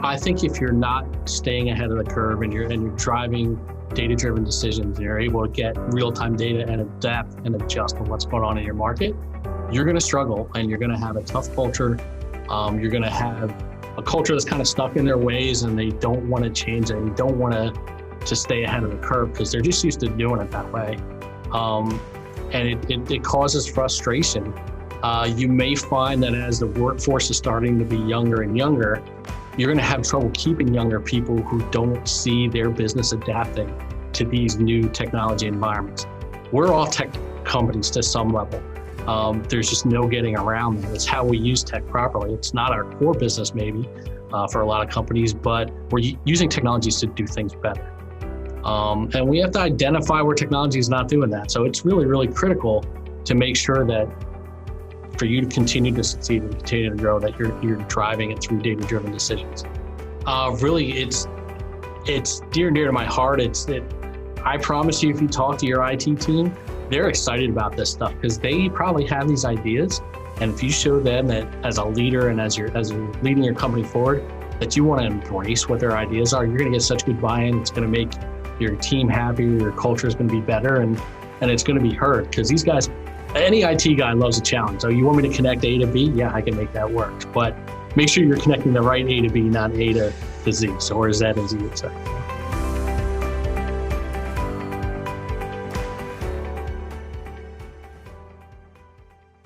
I think if you're not staying ahead of the curve and you're driving data-driven decisions, and you're able to get real-time data and adapt and adjust on what's going on in your market, you're going to struggle and you're going to have a tough culture. You're going to have a culture that's kind of stuck in their ways and they don't want to change it. They don't want to stay ahead of the curve because they're just used to doing it that way. And it causes frustration. You may find that as the workforce is starting to be younger and younger, you're going to have trouble keeping younger people who don't see their business adapting to these new technology environments. We're all tech companies to some level. There's just no getting around that. It's how we use tech properly. It's not our core business maybe for a lot of companies, but we're using technologies to do things better. And we have to identify where technology is not doing that. So it's really, really critical to make sure that for you to continue to succeed and continue to grow, that you're driving it through data-driven decisions. Really, it's dear and dear to my heart. I promise you, if you talk to your IT team, they're excited about this stuff because they probably have these ideas. And if you show them that as a leader and as you're leading your company forward, that you want to embrace what their ideas are, you're going to get such good buy-in. It's going to make your team happy, your culture is going to be better, and it's going to be heard because these guys, any IT guy loves a challenge. So you want me to connect A to B? Yeah, I can make that work. But make sure you're connecting the right A to B, not A to Z, or Z to Z, et cetera.